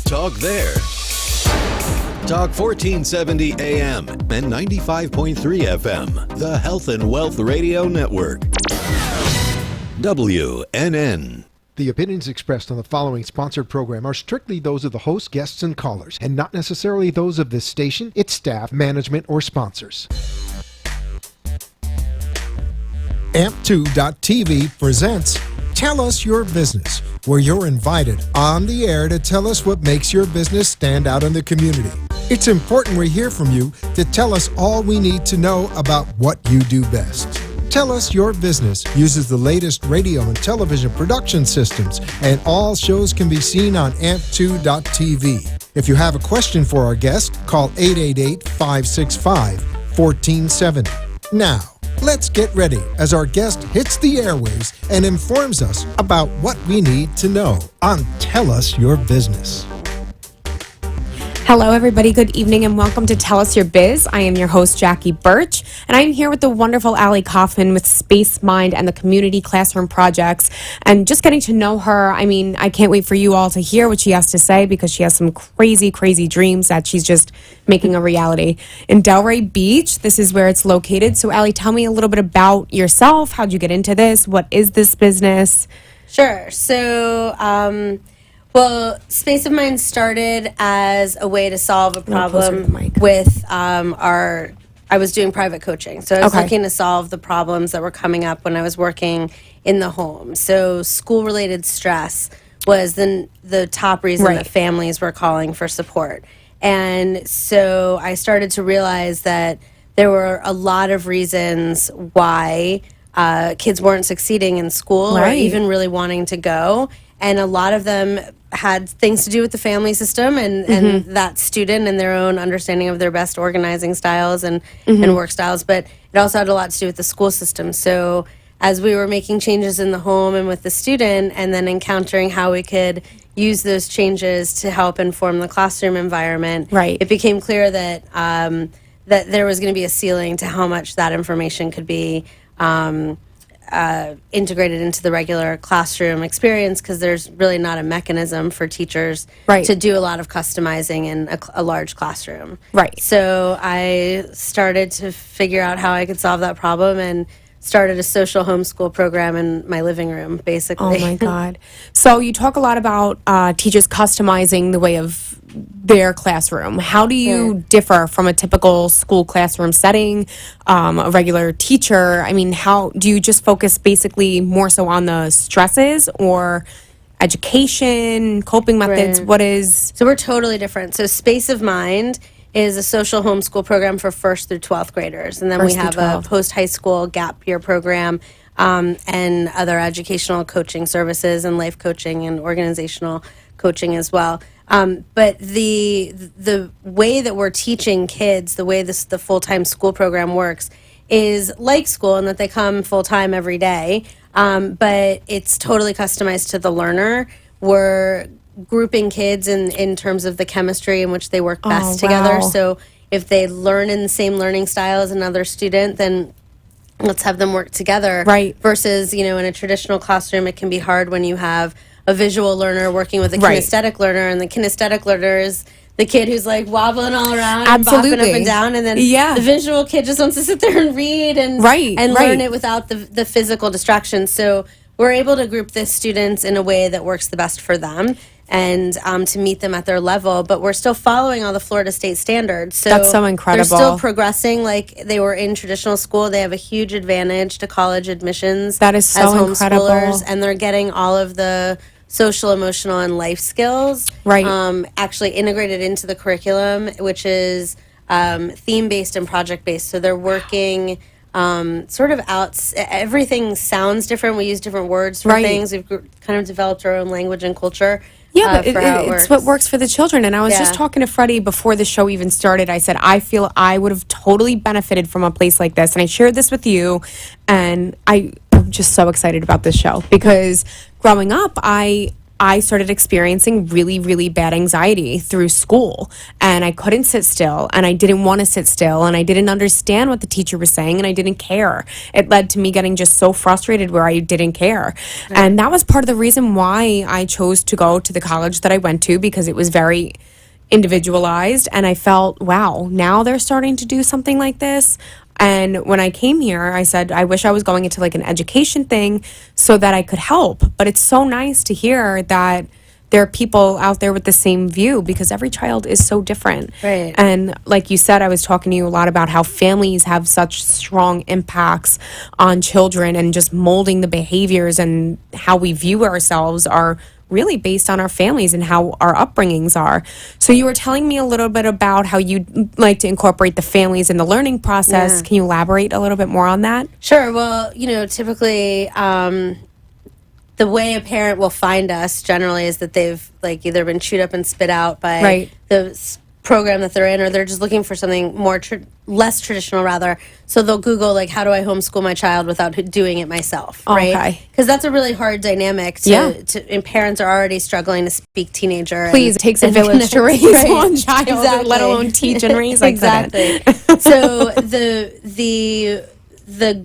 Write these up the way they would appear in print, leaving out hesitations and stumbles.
Talk there. Talk 1470 AM and 95.3 FM. The Health and Wealth Radio Network. WNN. The opinions expressed on the following sponsored program are strictly those of the host, guests, and callers, and not necessarily those of this station, its staff, management, or sponsors. AMP2.tv presents Tell Us Your Business, where you're invited on the air to tell us what makes your business stand out in the community. It's important we hear from you to tell us all we need to know about what you do best. Tell Us Your Business uses the latest radio and television production systems, and all shows can be seen on amp2.tv. If you have a question for our guest, call 888-565-1470. Now, let's get ready as our guest hits the airwaves and informs us about what we need to know on Tell Us Your Business. Hello, everybody. Good evening and welcome to Tell Us Your Biz. I am your host, Jackie Birch, and I'm here with the wonderful Allie Kaufman with Space Mind and the Community Classroom Projects. And just getting to know her, I mean, I can't wait for you all to hear what she has to say because she has some crazy, crazy dreams that she's just making a reality. In Delray Beach, this is where it's located. So, Allie, tell me a little bit about yourself. How'd you get into this? What is this business? Sure. So, well, Space of Mind started as a way to solve a problem with I was doing private coaching. So I was looking to solve the problems that were coming up when I was working in the home. So school-related stress was the top reason that families were calling for support. And so I started to realize that there were a lot of reasons why kids weren't succeeding in school or even really wanting to go. And a lot of them had things to do with the family system and that student and their own understanding of their best organizing styles and work styles. But it also had a lot to do with the school system. So as we were making changes in the home and with the student and then encountering how we could use those changes to help inform the classroom environment, it became clear that that there was going to be a ceiling to how much that information could be integrated into the regular classroom experience because there's really not a mechanism for teachers to do a lot of customizing in a large classroom. So I started to figure out how I could solve that problem and started a social homeschool program in my living room, basically. Oh, my God. So you talk a lot about teachers customizing the way of their classroom. How do you differ from a typical school classroom setting, a regular teacher? I mean, how do you just focus basically more so on the stresses or education, coping methods? What is... So we're totally different. So Space of Mind is a social homeschool program for 1st through 12th graders. And then we have a post-high school gap year program and other educational coaching services and life coaching and organizational coaching as well. But the way that we're teaching kids, the way the full-time school program works is like school in that they come full-time every day, but it's totally customized to the learner. We're grouping kids in terms of the chemistry in which they work best together. So if they learn in the same learning style as another student, then let's have them work together. Versus, in a traditional classroom, it can be hard when you have a visual learner working with a kinesthetic learner, and the kinesthetic learner is the kid who's like wobbling all around and bopping up and down, and then the visual kid just wants to sit there and read and learn it without the physical distractions. So we're able to group the students in a way that works the best for them and to meet them at their level, but we're still following all the Florida state standards. So that's so incredible. They're still progressing like they were in traditional school. They have a huge advantage to college admissions. That is so incredible. And they're getting all of the social, emotional, and life skills actually integrated into the curriculum, which is theme-based and project-based. So they're working sort of out. Everything sounds different. We use different words for things. We've kind of developed our own language and culture. Yeah, but it's what works for the children. And I was just talking to Freddie before the show even started. I said, I feel I would have totally benefited from a place like this. And I shared this with you. And I'm just so excited about this show because growing up, I I started experiencing really, really bad anxiety through school, and I couldn't sit still, and I didn't want to sit still, and I didn't understand what the teacher was saying, and I didn't care. It led to me getting just so frustrated where I didn't care. Right. And that was part of the reason why I chose to go to the college that I went to, because it was very individualized, and I felt, wow, now they're starting to do something like this. And when I came here, I said, I wish I was going into like an education thing so that I could help. But it's so nice to hear that there are people out there with the same view, because every child is so different. Right. And like you said, I was talking to you a lot about how families have such strong impacts on children, and just molding the behaviors and how we view ourselves are really based on our families and how our upbringings are. So you were telling me a little bit about how you like to incorporate the families in the learning process. Yeah. Can you elaborate a little bit more on that? Sure. Well, typically the way a parent will find us generally is that they've like either been chewed up and spit out by the program that they're in, or they're just looking for something more less traditional rather. So they'll Google like, how do I homeschool my child without doing it myself, right? Okay. Because that's a really hard dynamic and parents are already struggling to speak teenager. Please, it takes a village to raise one child, exactly. Let alone teach and raise. Exactly. So the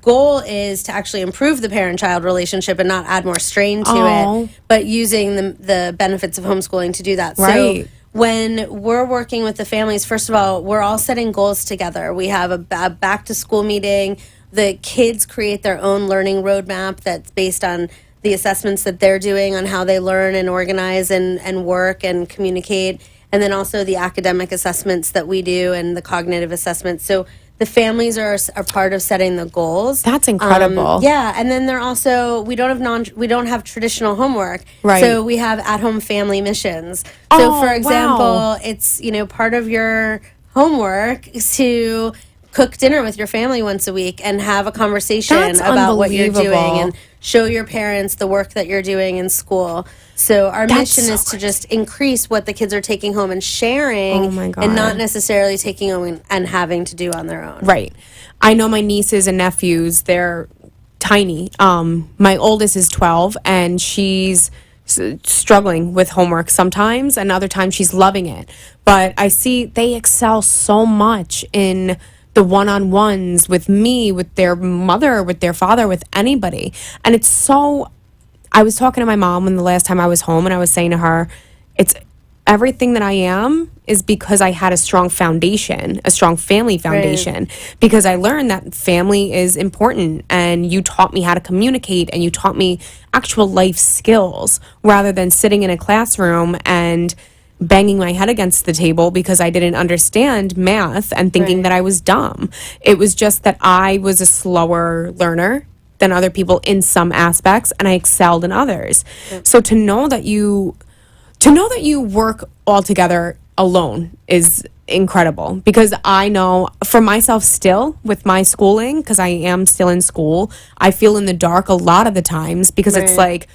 goal is to actually improve the parent-child relationship and not add more strain to it, but using the benefits of homeschooling to do that. Right. So when we're working with the families, first of all, we're all setting goals together. We have a back-to-school meeting. The kids create their own learning roadmap that's based on the assessments that they're doing on how they learn and organize and work and communicate, and then also the academic assessments that we do and the cognitive assessments. So the families are part of setting the goals. That's incredible. Yeah, and then they're also we don't have traditional homework. Right. So we have at-home family missions. So for example, it's part of your homework is to cook dinner with your family once a week and have a conversation about what you're doing and show your parents the work that you're doing in school. So our mission is to just increase what the kids are taking home and sharing, and not necessarily taking home and having to do on their own. Right. I know my nieces and nephews, they're tiny. My oldest is 12, and she's struggling with homework sometimes, and other times she's loving it. But I see they excel so much in the one-on-ones with me, with their mother, with their father, with anybody. And it's so... I was talking to my mom when the last time I was home, and I was saying to her, it's everything that I am is because I had a strong foundation, a strong family foundation, because I learned that family is important, and you taught me how to communicate, and you taught me actual life skills rather than sitting in a classroom and banging my head against the table because I didn't understand math and thinking that I was dumb. It was just that I was a slower learner than other people in some aspects, and I excelled in others. So to know that you work all together alone is incredible, because I know for myself still with my schooling, because I am still in school, I feel in the dark a lot of the times, because it's like,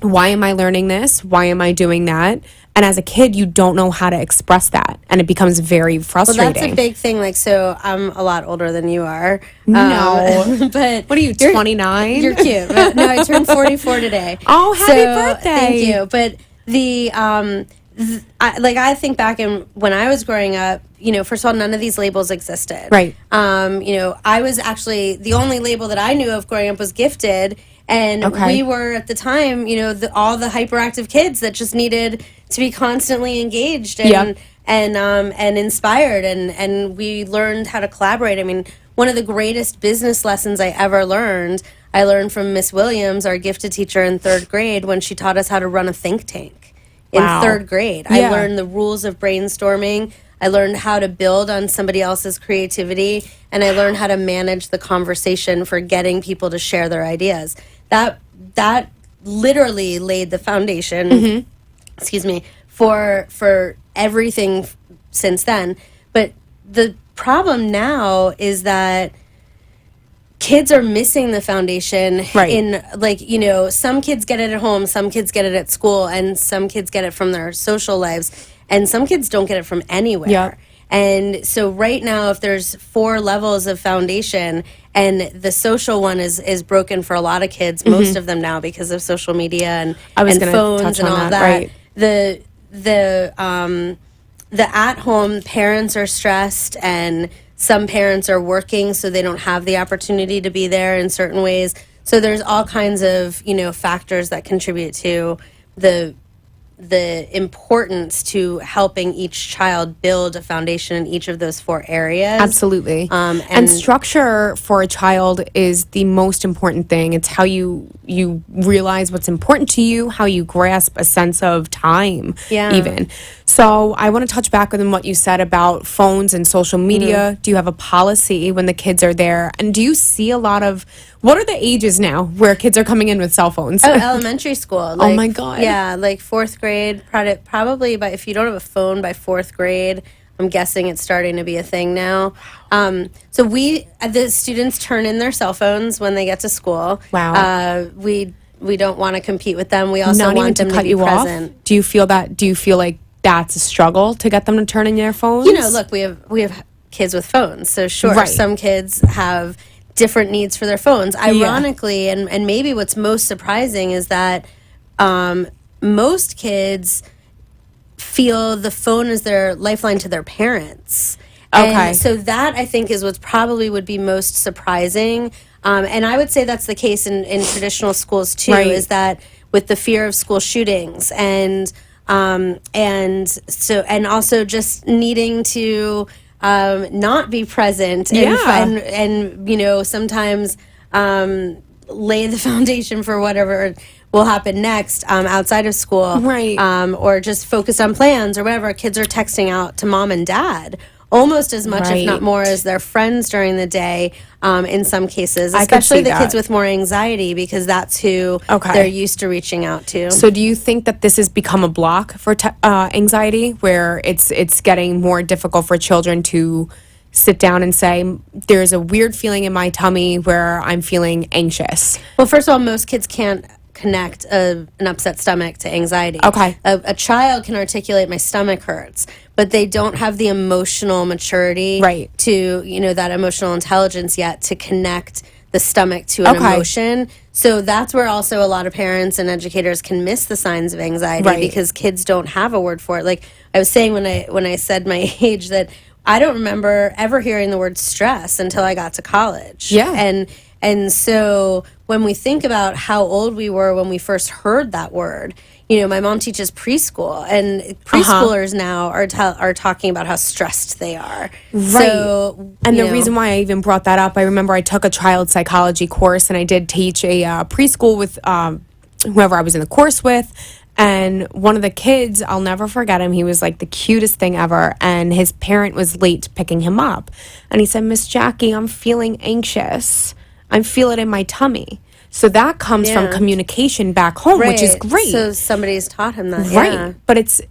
why am I learning this? Why am I doing that? And as a kid, you don't know how to express that, and it becomes very frustrating. Well, that's a big thing. Like, so I'm a lot older than you are. No. But what are you, 29? You're cute. But no, I turned 44 today. Oh, happy birthday. Thank you. But I think back when I was growing up, first of all, none of these labels existed. Right. I was actually, the only label that I knew of growing up was gifted. And we were at the time, all the hyperactive kids that just needed to be constantly engaged and inspired, and we learned how to collaborate. I mean, one of the greatest business lessons I ever learned, I learned from Miss Williams, our gifted teacher in 3rd grade, when she taught us how to run a think tank in 3rd grade. I learned the rules of brainstorming. I learned how to build on somebody else's creativity, and I learned how to manage the conversation for getting people to share their ideas. That literally laid the foundation, for everything since then. But the problem now is that kids are missing the foundation in, some kids get it at home, some kids get it at school, and some kids get it from their social lives, and some kids don't get it from anywhere. And so right now, if there's 4 levels of foundation, and the social one is broken for a lot of kids, most of them now because of social media and phones and all of that. Right. The at home, parents are stressed, and some parents are working, so they don't have the opportunity to be there in certain ways. So there's all kinds of factors that contribute to the importance to helping each child build a foundation in each of those 4 areas. Absolutely. And structure for a child is the most important thing. It's how you realize what's important to you, how you grasp a sense of time, even. So I want to touch back on what you said about phones and social media. Do you have a policy when the kids are there? And do you see a lot of, what are the ages now where kids are coming in with cell phones? Oh, elementary school. Oh my God. Yeah, like 4th grade, probably, but if you don't have a phone by 4th grade, I'm guessing it's starting to be a thing now. So the students turn in their cell phones when they get to school. Wow. We don't want to compete with them. We also want them to be present. Off? Do you feel that? Do you feel like that's a struggle to get them to turn in their phones? Look, we have kids with phones, so sure, some kids have different needs for their phones. Ironically, and maybe what's most surprising is that most kids feel the phone is their lifeline to their parents. Okay. And so that, I think, is what probably would be most surprising. And I would say that's the case in traditional schools too, is that with the fear of school shootings and also just needing to not be present and sometimes lay the foundation for whatever will happen next outside of school, or just focus on plans or whatever. Kids are texting out to mom and dad almost as much, if not more, as their friends during the day, in some cases, especially the kids with more anxiety, because that's who they're used to reaching out to. So do you think that this has become a block for anxiety, where it's getting more difficult for children to sit down and say, there's a weird feeling in my tummy where I'm feeling anxious? Well, first of all, most kids can't connect an upset stomach to anxiety. Okay. A child can articulate, my stomach hurts, but they don't have the emotional maturity to, that emotional intelligence yet to connect the stomach to an emotion. So that's where also a lot of parents and educators can miss the signs of anxiety because kids don't have a word for it. Like I was saying when I said my age, that I don't remember ever hearing the word stress until I got to college. Yeah. And so when we think about how old we were when we first heard that word, my mom teaches preschool, and preschoolers now are talking about how stressed they are. So, and the reason why I even brought that up, I remember I took a child psychology course, and I did teach a preschool with whoever I was in the course with. And one of the kids, I'll never forget him. He was like the cutest thing ever. And his parent was late picking him up. And he said, Miss Jackie, I'm feeling anxious. I feel it in my tummy. So that comes from communication back home, which is great. So somebody's taught him that. Right. But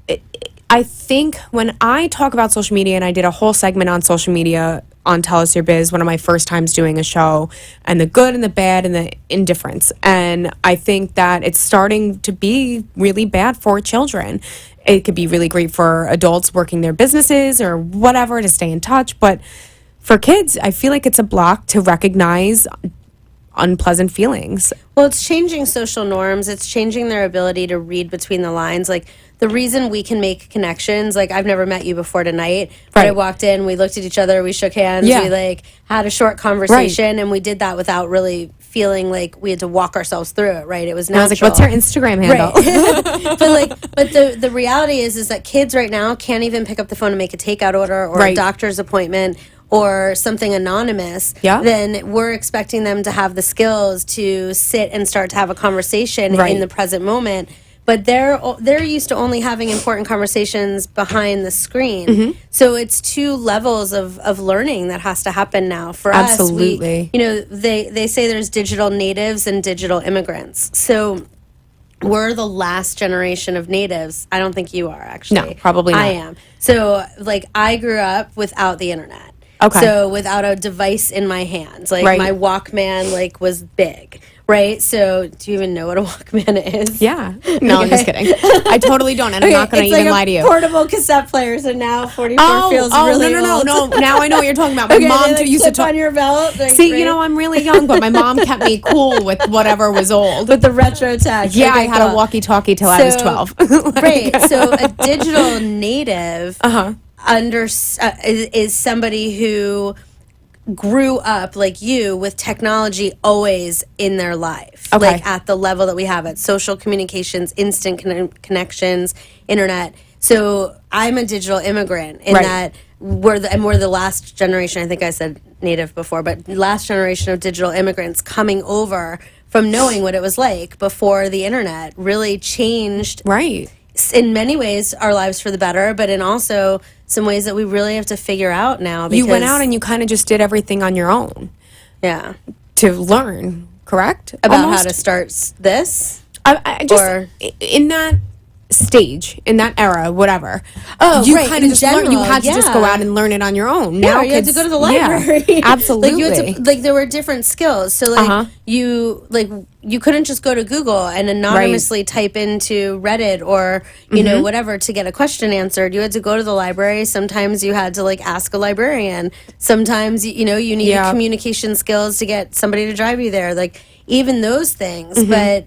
I think when I talk about social media, and I did a whole segment on social media on Tell Us Your Biz, one of my first times doing a show, and the good and the bad and the indifference. And I think that it's starting to be really bad for children. It could be really great for adults working their businesses or whatever to stay in touch. But for kids, I feel like it's a block to recognize unpleasant feelings. Well, it's changing social norms. It's changing their ability to read between the lines. Like, the reason we can make connections, like, I've never met you before tonight, but I walked in, we looked at each other, we shook hands, we had a short conversation, and we did that without really feeling like we had to walk ourselves through it, right? It was natural. I was like, what's your Instagram handle? But the reality is that kids right now can't even pick up the phone and make a takeout order or a doctor's appointment or something anonymous, then we're expecting them to have the skills to sit and start to have a conversation in the present moment. But they're used to only having important conversations behind the screen. So it's 2 levels of learning that has to happen now. For us, they say there's digital natives and digital immigrants. So we're the last generation of natives. I don't think you are, actually. No, probably not. I am. So, I grew up without the internet. Okay. So without a device in my hands, like Right. my Walkman, like was big, right? So do you even know what a Walkman is? Yeah. No, I'm just kidding. I totally don't, and I'm not going to it's even like lie to you. portable cassette player. So now 44 feels really no. old. Now I know what you're talking about. My Okay, mom they, like, used to clip talk. on your belt. Like, See, right? you know, I'm really young, but my mom kept me cool with whatever was old. With the retro tech. Yeah, Okay, I had cool. a walkie-talkie till I was 12. Right. So a digital native is somebody who grew up like you with technology always in their life, Okay. like at the level that we have it, social communications, instant connections, internet. So I'm a digital immigrant in Right. that we're the last generation. I think I said native before, but last generation of digital immigrants coming over from knowing what it was like before the internet really changed Right. in many ways our lives for the better, but in also some ways that we really have to figure out now. Because, You went out and you kind of just did everything on your own yeah, to learn, correct? about Almost? how to start this. I just or- in that stage, in that era, whatever. Oh, you right, kind in of just learned. You general, had to just go yeah. out and learn it on your own. Yeah, Now you had to kids- go to the yeah, library. absolutely. Like you had to, like there were different skills. So like you couldn't just go to Google and anonymously type into Reddit or you know whatever to get a question answered. You had to go to the library. Sometimes you had to like ask a librarian. Sometimes you needed Yeah. communication skills to get somebody to drive you there. Like even those things, but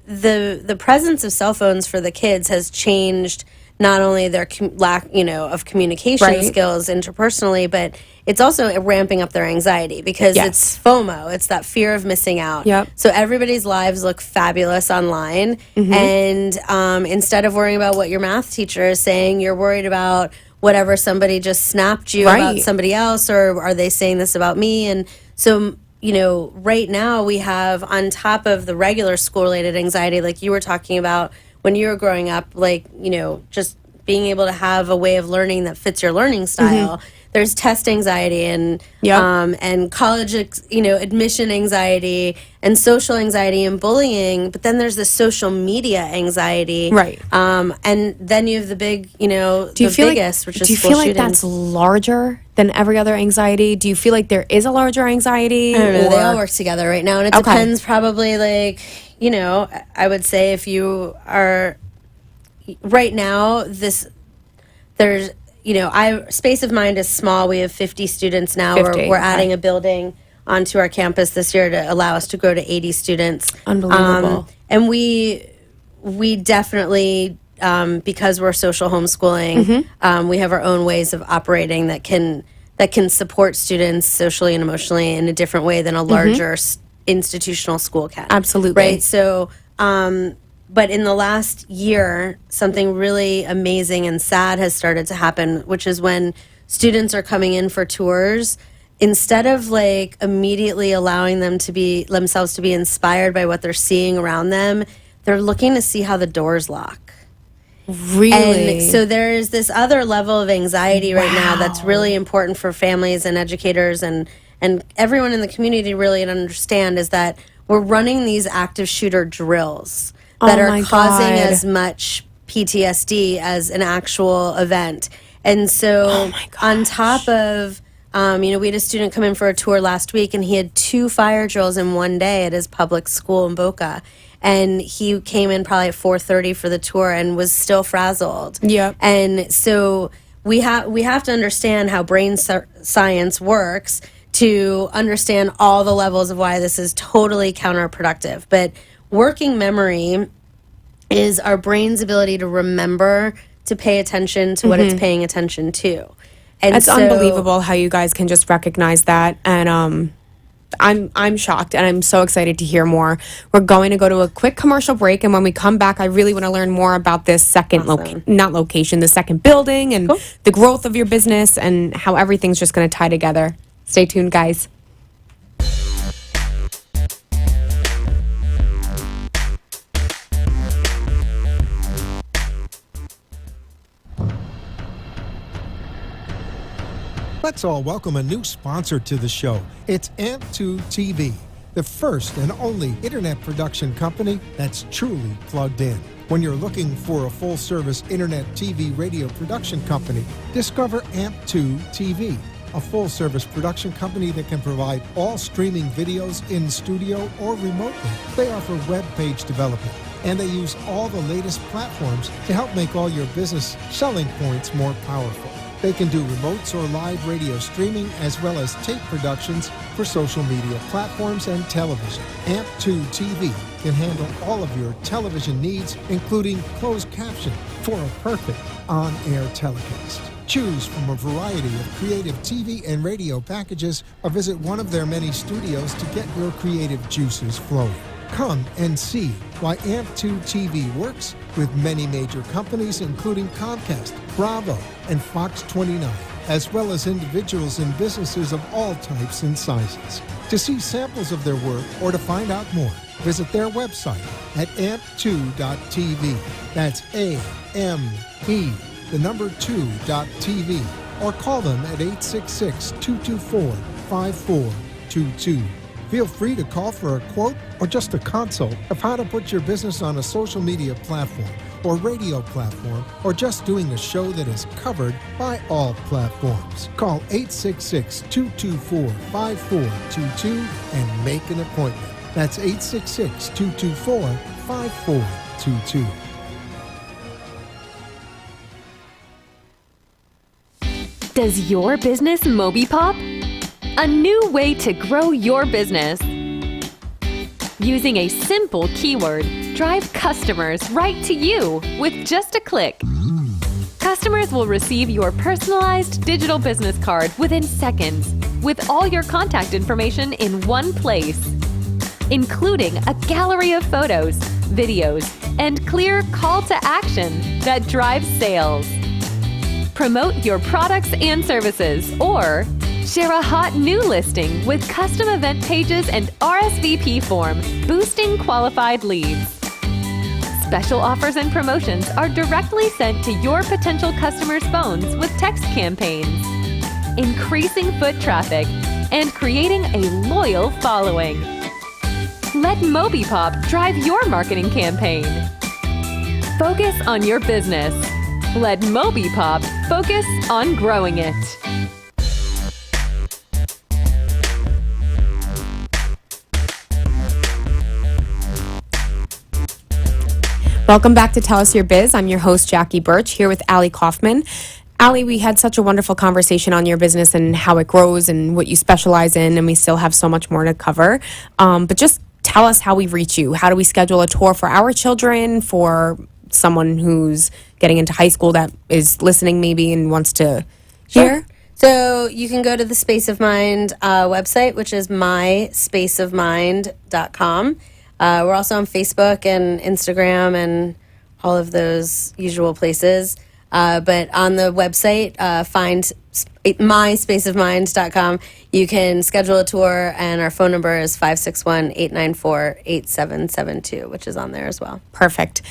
the presence of cell phones for the kids has changed not only their lack, of communication Right. skills interpersonally, but it's also ramping up their anxiety because Yes. it's FOMO. It's that fear of missing out. Yep. So everybody's lives look fabulous online. And instead of worrying about what your math teacher is saying, you're worried about whatever somebody just snapped you about Right. somebody else, or are they saying this about me? And so right now we have, on top of the regular school-related anxiety, like you were talking about when you were growing up, like, just being able to have a way of learning that fits your learning style. There's test anxiety and Yep. and college, admission anxiety and social anxiety and bullying. But then there's the social media anxiety, Right. And then you have the big, Do you the feel biggest, which is do you school feel like shootings. that's larger than every other anxiety? Do you feel like there is a larger anxiety? I don't know. They all or- work together right now, and it Okay. depends. Probably, like I would say if you are right now, there's Space of Mind is small. We have 50 students now. 50, We're adding okay. a building onto our campus this year to allow us to grow to 80 students. Unbelievable. And we definitely. Because we're social homeschooling, we have our own ways of operating that can support students socially and emotionally in a different way than a larger institutional school can. Absolutely. Right. So, but in the last year, something really amazing and sad has started to happen, which is when students are coming in for tours. Instead of like immediately allowing themselves to be inspired by what they're seeing around them, they're looking to see how the doors lock. Really? And so there's this other level of anxiety right now that's really important for families and educators and everyone in the community really to understand, is that we're running these active shooter drills that Oh are my causing God. as much PTSD as an actual event. And so on top of, we had a student come in for a tour last week, and he had 2 fire drills in one day at his public school in Boca. And he came in probably at 4:30 for the tour and was still frazzled. Yep. And so we have to understand how brain science works to understand all the levels of why this is totally counterproductive. But working memory is our brain's ability to remember, to pay attention to what it's paying attention to. And It's so, unbelievable how you guys can just recognize that, and I'm shocked, and I'm so excited to hear more. We're going to go to a quick commercial break, and when we come back, I really want to learn more about this second the second building, and the growth of your business, and how everything's just going to tie together. Stay tuned, guys. Let's all welcome a new sponsor to the show. It's AMP2 TV, the first and only internet production company that's truly plugged in. When you're looking for a full-service internet TV radio production company, discover AMP2 TV, a full-service production company that can provide all streaming videos in studio or remotely. They offer web page development, and they use all the latest platforms to help make all your business selling points more powerful. They can do remotes or live radio streaming as well as tape productions for social media platforms and television. AMP2 TV can handle all of your television needs, including closed caption for a perfect on-air telecast. Choose from a variety of creative TV and radio packages or visit one of their many studios to get your creative juices flowing. Come and see why AMP2 TV works with many major companies, including Comcast, Bravo, and Fox 29, as well as individuals and businesses of all types and sizes. To see samples of their work or to find out more, visit their website at amp2.tv. That's A-M-E, the number 2.tv, or call them at 866-224-5422. Feel free to call for a quote or just a consult of how to put your business on a social media platform or radio platform, or just doing a show that is covered by all platforms. Call 866-224-5422 and make an appointment. That's 866-224-5422. Does your business MobiPop? A new way to grow your business. Using a simple keyword, drive customers right to you with just a click. Customers will receive your personalized digital business card within seconds with all your contact information in one place, including a gallery of photos, videos, and clear call to action that drives sales. Promote your products and services, or share a hot new listing with custom event pages and RSVP form, boosting qualified leads. Special offers and promotions are directly sent to your potential customers' phones with text campaigns, increasing foot traffic and creating a loyal following. Let MobiPop drive your marketing campaign. Focus on your business. Let MobiPop focus on growing it. Welcome back to Tell Us Your Biz. I'm your host, Jackie Birch, here with Allie Kaufman. Allie, we had such a wonderful conversation on your business and how it grows and what you specialize in, and we still have so much more to cover. But just tell us how we reach you. How do we schedule a tour for our children, for someone who's getting into high school that is listening maybe and wants to hear? So you can go to the Space of Mind website, which is myspaceofmind.com. We're also on Facebook and Instagram and all of those usual places. But on the website, find myspaceofmind.com. You can schedule a tour, and our phone number is 561-894-8772, which is on there as well. Perfect.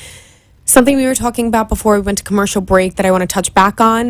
Something we were talking about before we went to commercial break that I want to touch back on,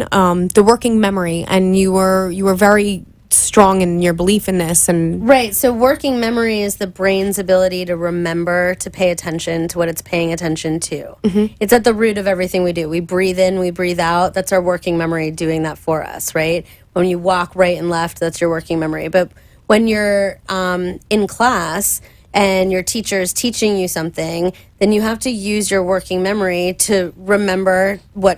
the working memory, and you were very strong in your belief in this. And right, so working memory is the brain's ability to remember, to pay attention to what it's paying attention to. Mm-hmm. It's at the root of everything we do. We breathe in, we breathe out. That's our working memory doing that for us, right? When you walk right and left, that's your working memory. But when you're in class and your teacher is teaching you something, then you have to use your working memory to remember to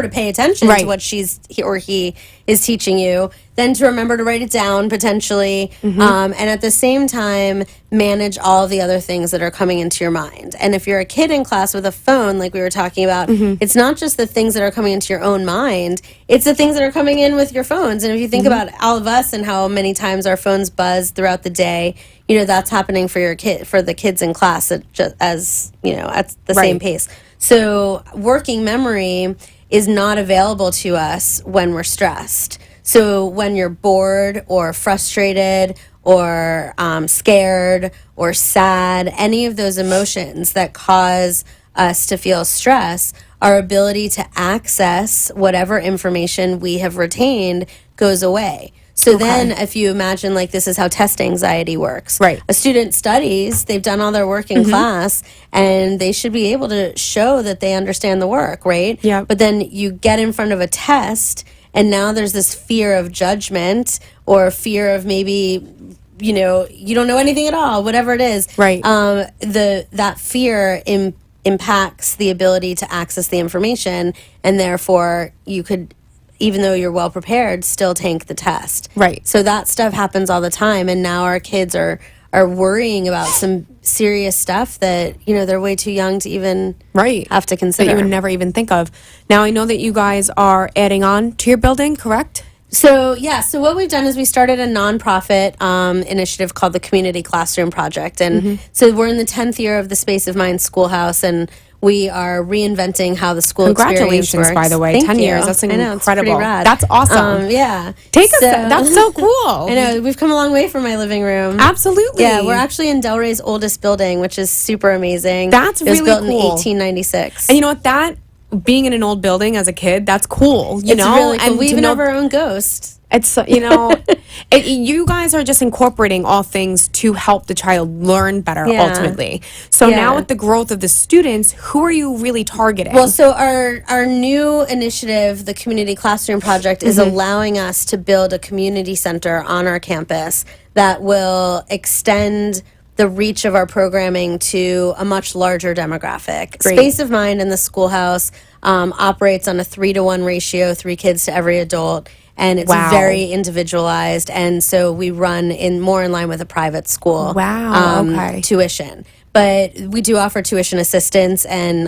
pay attention to what he is teaching you, then to remember to write it down potentially, and at the same time manage all the other things that are coming into your mind. And if you're a kid in class with a phone, like we were talking about, it's not just the things that are coming into your own mind, it's the things that are coming in with your phones. And if you think about all of us and how many times our phones buzz throughout the day, that's happening for the kids in class at the same pace. So working memory is not available to us when we're stressed. So when you're bored or frustrated or scared or sad, any of those emotions that cause us to feel stress, our ability to access whatever information we have retained goes away. So then if you imagine, like, this is how test anxiety works. Right. A student studies, they've done all their work in class, and they should be able to show that they understand the work, right? Yeah. But then you get in front of a test, and now there's this fear of judgment or fear of maybe, you know, you don't know anything at all, whatever it is. Right. That fear impacts the ability to access the information, and therefore you could, even though you're well prepared, still tank the test. Right. So that stuff happens all the time, and now our kids are worrying about some serious stuff that, you know, they're way too young to even have to consider. That you would never even think of. Now, I know that you guys are adding on to your building, correct? So what we've done is we started a nonprofit initiative called the Community Classroom Project, and so we're in the 10th year of the Space of Mind Schoolhouse, and we are reinventing how the school experience works. Congratulations, by the way. Thank 10 you. years. That's I know, incredible. it's pretty rad. That's awesome. Yeah. That's so cool. I know, we've come a long way from my living room. Absolutely. Yeah, we're actually in Delray's oldest building, which is super amazing. That's It was really built in cool. 1896. And you know what? Being in an old building as a kid, that's cool. You It's know? really cool. And We to even know- have our own ghost. It's, you know, you guys are just incorporating all things to help the child learn better ultimately. So now with the growth of the students, who are you really targeting? Well, so our new initiative, the Community Classroom Project, is allowing us to build a community center on our campus that will extend the reach of our programming to a much larger demographic. Great. Space of Mind in the schoolhouse operates on a 3-to-1 ratio, 3 kids to every adult. And it's very individualized, and so we run more in line with a private school tuition. But we do offer tuition assistance, and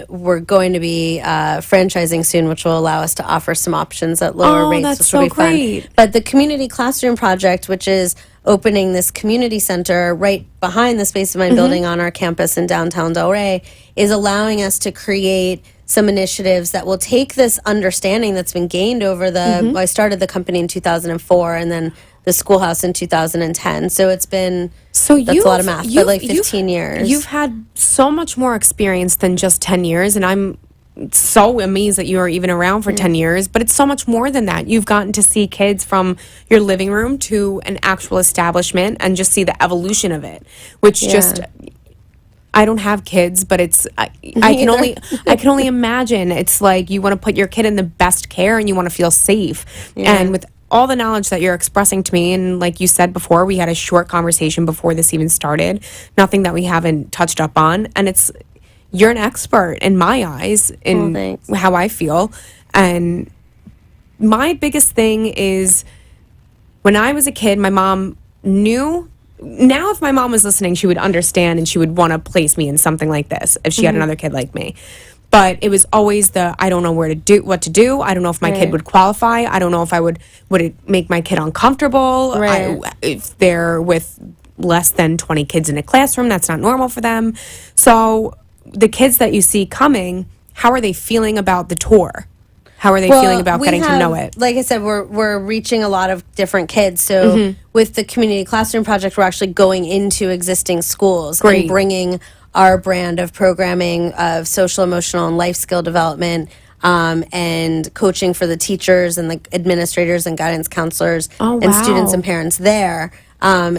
we're going to be franchising soon, which will allow us to offer some options at lower rates, that's which so will be great. fun. But the Community Classroom Project, which is opening this community center right behind the Space of Mind building on our campus in downtown Delray, is allowing us to create some initiatives that will take this understanding that's been gained over well, I started the company in 2004, and then the schoolhouse in 2010. So it's been, that's a lot of math, but like 15 years. You've had so much more experience than just 10 years, and I'm so amazed that you are even around for 10 years, but it's so much more than that. You've gotten to see kids from your living room to an actual establishment and just see the evolution of it, which just... I don't have kids, but it's I can only imagine. It's like you want to put your kid in the best care and you want to feel safe. And with all the knowledge that you're expressing to me, and like you said before, we had a short conversation before this even started, nothing that we haven't touched up on, and you're an expert in my eyes in how I feel. And my biggest thing is, when I was a kid, my mom knew. Now, if my mom was listening, she would understand and she would want to place me in something like this if she had another kid like me. But it was always I don't know what to do. I don't know if my kid would qualify. I don't know if would it make my kid uncomfortable. If they're with less than 20 kids in a classroom, that's not normal for them. So the kids that you see coming, how are they feeling about the tour? How are they feeling about getting to know it? Like I said, we're reaching a lot of different kids. So with the Community Classroom Project, we're actually going into existing schools and bringing our brand of programming of social, emotional, and life skill development, and coaching for the teachers and the administrators and guidance counselors and students and parents there.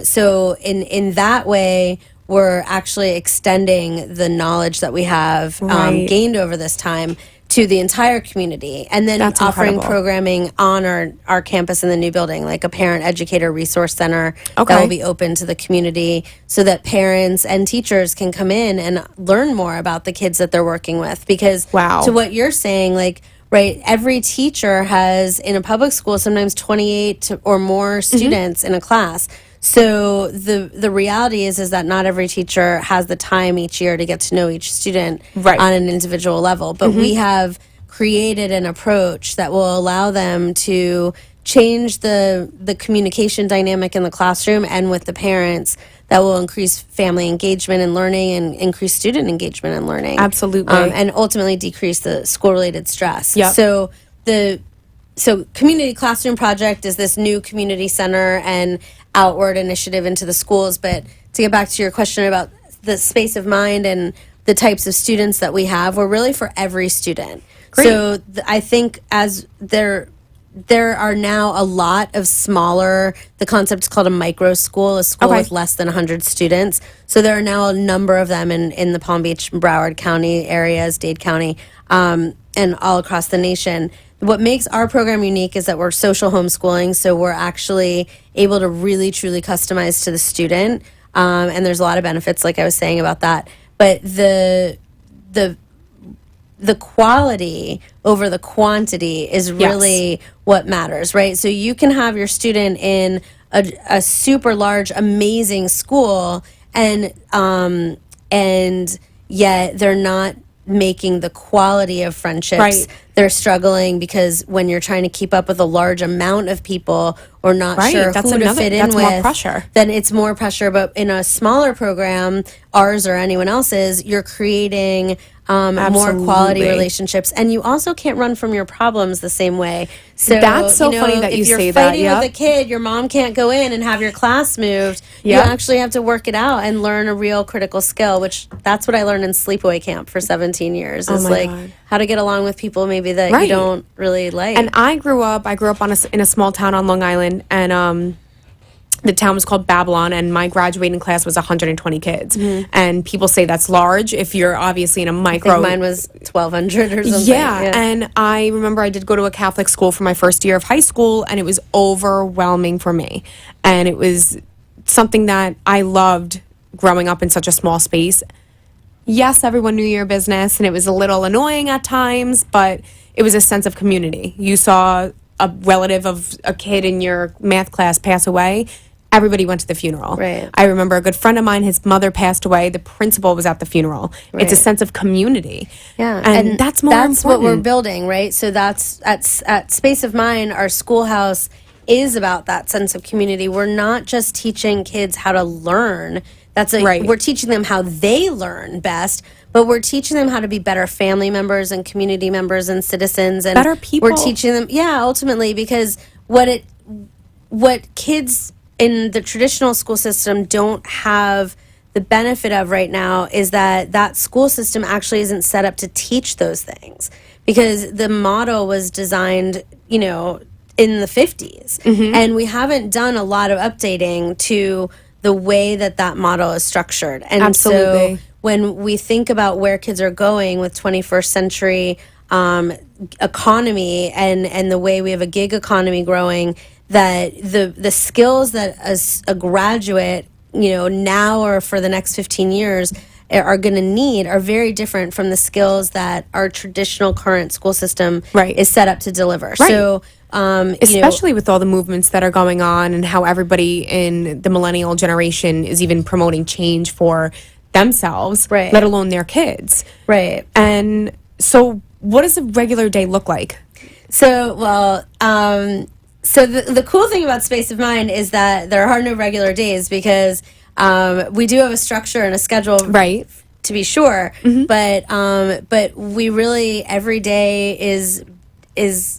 So in that way, we're actually extending the knowledge that we have gained over this time to the entire community, and then offering programming on our campus in the new building, like a parent educator resource center that will be open to the community so that parents and teachers can come in and learn more about the kids that they're working with. Because to what you're saying, like, every teacher has, in a public school, sometimes 28 or more students in a class. So the reality is that not every teacher has the time each year to get to know each student on an individual level. But we have created an approach that will allow them to change the communication dynamic in the classroom and with the parents, that will increase family engagement and learning and increase student engagement and learning. Absolutely. And ultimately decrease the school-related stress. Yep. So Community Classroom Project is this new community center and outward initiative into the schools. But to get back to your question about the Space of Mind and the types of students that we have, we're really for every student. Great. So I think as there are now a lot of smaller, the concept is called a micro school, a school with less than 100 students. So there are now a number of them in the Palm Beach, Broward County areas, Dade County, and all across the nation. What makes our program unique is that we're social homeschooling, so we're actually able to really, truly customize to the student. And there's a lot of benefits, like I was saying about that. But the quality over the quantity is really what matters, right? So you can have your student in a super large, amazing school, and yet they're not making the quality of friendships. Right. They're struggling because when you're trying to keep up with a large amount of people or not sure who to fit in with, more pressure. Then it's more pressure. But in a smaller program, ours or anyone else's, you're creating more quality relationships, and you also can't run from your problems the same way. So that's so funny that you say that. If you're fighting with a kid, your mom can't go in and have your class moved. You actually have to work it out and learn a real critical skill, which that's what I learned in sleepaway camp for 17 years. Is like how to get along with people maybe that you don't really like. And I grew up in a small town on Long Island, and the town was called Babylon, and my graduating class was 120 kids. Mm-hmm. And people say that's large if you're obviously in a micro. I think mine was 1,200 or something. Yeah, and I remember I did go to a Catholic school for my first year of high school, and it was overwhelming for me. And it was something that I loved growing up in such a small space. Yes, everyone knew your business, and it was a little annoying at times, but it was a sense of community. You saw a relative of a kid in your math class pass away, everybody went to the funeral. Right. I remember a good friend of mine, his mother passed away, the principal was at the funeral. Right. It's a sense of community. Yeah. And that's more important. What we're building, right? So that's at Space of Mind, our schoolhouse is about that sense of community. We're not just teaching kids how to learn. We're teaching them how they learn best, but we're teaching them how to be better family members and community members and citizens and better people. We're teaching them, ultimately, because what kids in the traditional school system don't have the benefit of right now is that school system actually isn't set up to teach those things, because the model was designed, in the 50s. Mm-hmm. And we haven't done a lot of updating to the way that model is structured. And absolutely. So when we think about where kids are going with 21st century economy and the way we have a gig economy growing, that the skills that a graduate, now or for the next 15 years are going to need are very different from the skills that our traditional current school system is set up to deliver. Right. So especially with all the movements that are going on and how everybody in the millennial generation is even promoting change for themselves, let alone their kids. Right. And so what does a regular day look like? So, so the cool thing about Space of Mind is that there are no regular days, because we do have a structure and a schedule, right? To be sure, mm-hmm. But we really, every day is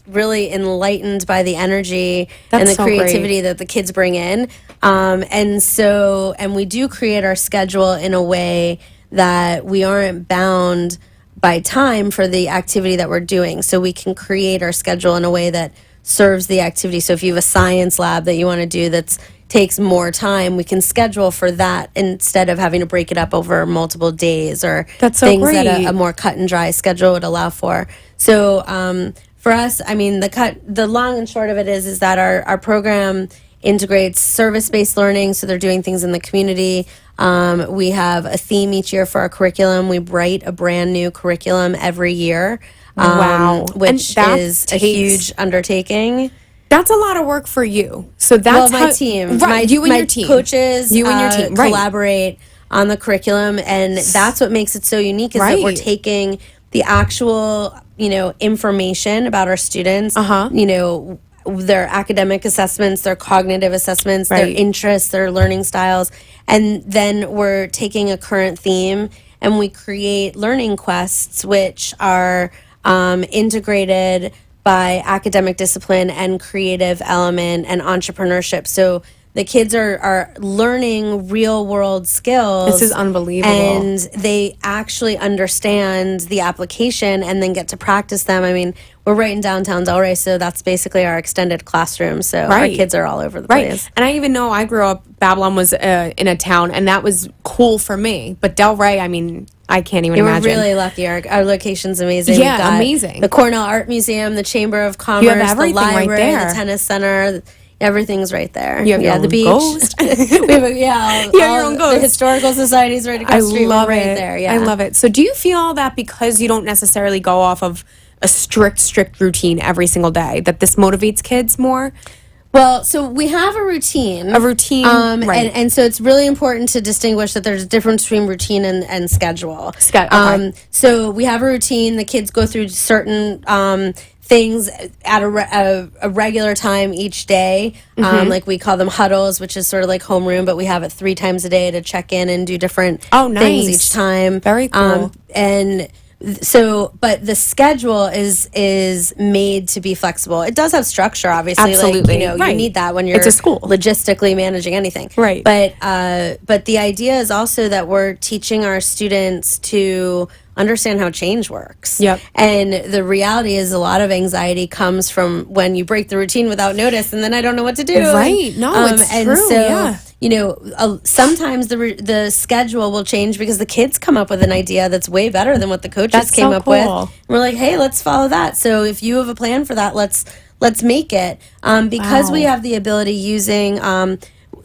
really enlightened by the energy and the creativity that the kids bring in, and we do create our schedule in a way that we aren't bound by time for the activity that we're doing, so we can create our schedule in a way that serves the activity. So if you have a science lab that you want to do that takes more time, we can schedule for that instead of having to break it up over multiple days or things that a more cut and dry schedule would allow for. So for us, I mean, the long and short of it is that our program integrates service-based learning, so they're doing things in the community. We have a theme each year for our curriculum. We write a brand new curriculum every year. Wow. Which is a huge undertaking. That's a lot of work for you. So that's my team. Right, you and your team. Coaches, you and your team collaborate on the curriculum, and that's what makes it so unique, is that we're taking the actual, information about our students, their academic assessments, their cognitive assessments, their interests, their learning styles, and then we're taking a current theme and we create learning quests, which are integrated by academic discipline and creative element and entrepreneurship. So the kids are learning real world skills. This is unbelievable. And they actually understand the application and then get to practice them. I mean, we're right in downtown Delray, so that's basically our extended classroom. So our kids are all over the place. And I even know I grew up, Babylon was in a town, and that was cool for me. But Delray, I mean, I can't even imagine. We're really lucky. Our location's amazing. Yeah, We've got amazing. The Cornell Art Museum, the Chamber of Commerce, the library, right the tennis center. Everything's right there. You have your own the beach. Ghost. We have your own ghost. The historical societies right across the street. Love right it. there. Yeah. I love it. So do you feel that because you don't necessarily go off of a strict routine every single day, that this motivates kids more? Well, so we have a routine. Right. And so it's really important to distinguish that there's a difference between routine and schedule. Okay. So we have a routine. The kids go through certain things at a regular time each day. Like we call them huddles, which is sort of like homeroom, but we have it 3 times a day to check in and do different things each time. Very cool. But the schedule is made to be flexible. It does have structure, obviously. Absolutely. Like, you need that when you're It's a school. logistically managing anything. Right. But the idea is also that we're teaching our students to understand how change works. Yep. And the reality is a lot of anxiety comes from when you break the routine without notice, and then I don't know what to do. Right. No, it's and true. So, yeah. Sometimes the schedule will change because the kids come up with an idea that's way better than what the coaches came up with. And we're like, hey, let's follow that. So if you have a plan for that, let's make it. Because we have the ability using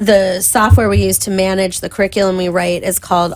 the software we use to manage the curriculum we write is called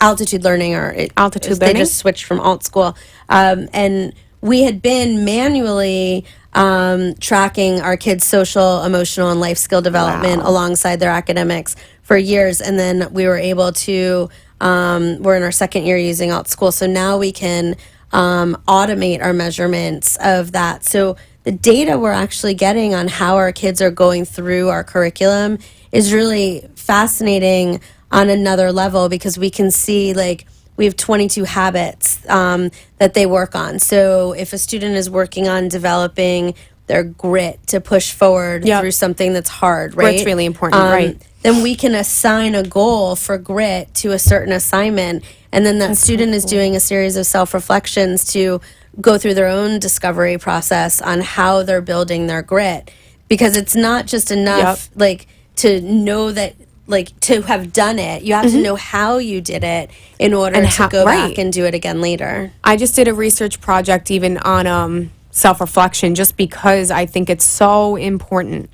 Altitude Learning, Altitude They Learning? just switched from Alt School. And we had been manually tracking our kids' social, emotional, and life skill development alongside their academics for years. And then we were able to, we're in our second year using Alt School. So now we can automate our measurements of that. So the data we're actually getting on how our kids are going through our curriculum is really fascinating on another level, because we can see, like, we have 22 habits that they work on. So if a student is working on developing their grit to push forward through something that's hard, right? Grit's really important, right. Then we can assign a goal for grit to a certain assignment. And then that student is doing a series of self-reflections to go through their own discovery process on how they're building their grit. Because it's not just enough, like, to know that, like, to have done it. You have to know how you did it in order to go back and do it again later. I just did a research project even on self-reflection, just because I think it's so important.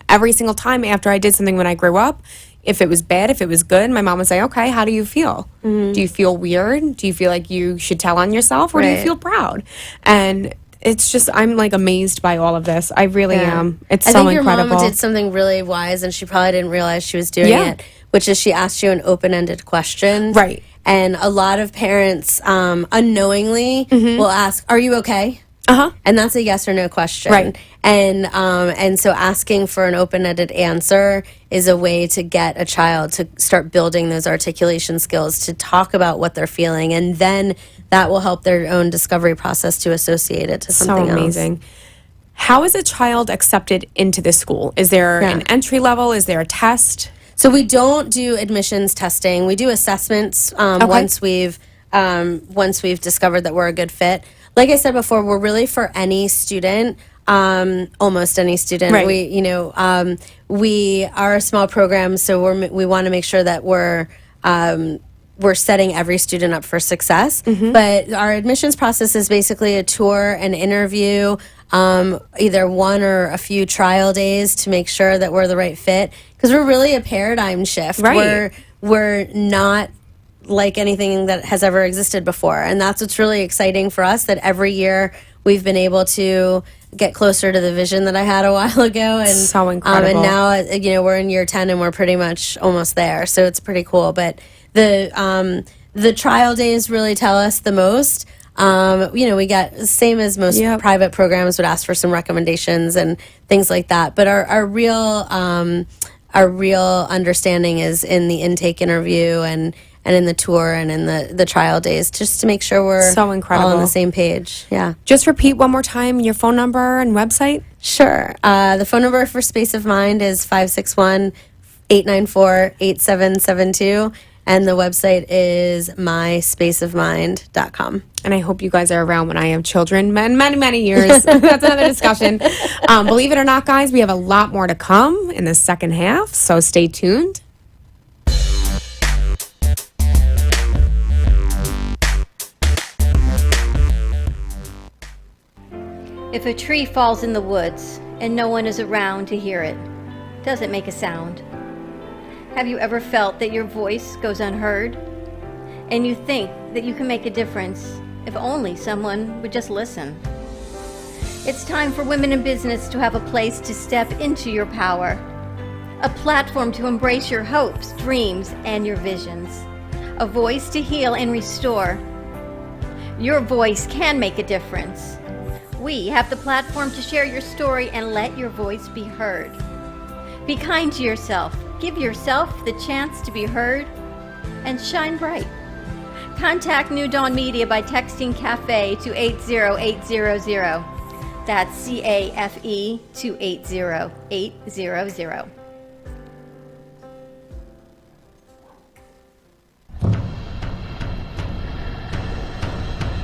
Every single time after I did something when I grew up, if it was bad, if it was good, my mom would say, okay, how do you feel? Do you feel weird? Do you feel like you should tell on yourself? Or do you feel proud? And it's just, I'm like amazed by all of this. I really am. It's so incredible. I think your mom did something really wise, and she probably didn't realize she was doing it, which is she asked you an open-ended question. Right. And a lot of parents unknowingly will ask, are you okay? And that's a yes or no question. Right. And so asking for an open-ended answer is a way to get a child to start building those articulation skills, to talk about what they're feeling, and then that will help their own discovery process to associate it to something else. So amazing. How is a child accepted into this school? Is there an entry level? Is there a test? So we don't do admissions testing. We do assessments once we've discovered that we're a good fit. Like I said before, we're really for any student, almost any student. Right. We are a small program, so we want to make sure that we're setting every student up for success. But our admissions process is basically a tour, an interview, either one or a few trial days to make sure that we're the right fit. Because we're really a paradigm shift. Right. We're not like anything that has ever existed before. And that's what's really exciting for us, that every year we've been able to get closer to the vision that I had a while ago. And so incredible. And now, we're in year 10 and we're pretty much almost there. So it's pretty cool. But the trial days really tell us the most. We get, same as most private programs would ask for some recommendations and things like that. But our real understanding is in the intake interview and in the tour and in the trial days, just to make sure we're so incredible. all on the same page. Yeah. Just repeat one more time your phone number and website. Sure. The phone number for Space of Mind is 561-894-8772. And the website is myspaceofmind.com. And I hope you guys are around when I have children, many years. That's another discussion. Believe it or not, guys, we have a lot more to come in the second half, so stay tuned. If a tree falls in the woods and no one is around to hear it, does it make a sound? Have you ever felt that your voice goes unheard? And you think that you can make a difference if only someone would just listen? It's time for women in business to have a place to step into your power, a platform to embrace your hopes, dreams, and your visions, a voice to heal and restore. Your voice can make a difference. We have the platform to share your story and let your voice be heard. Be kind to yourself. Give yourself the chance to be heard and shine bright. Contact New Dawn Media by texting CAFE to 80800. That's CAFE to 80800.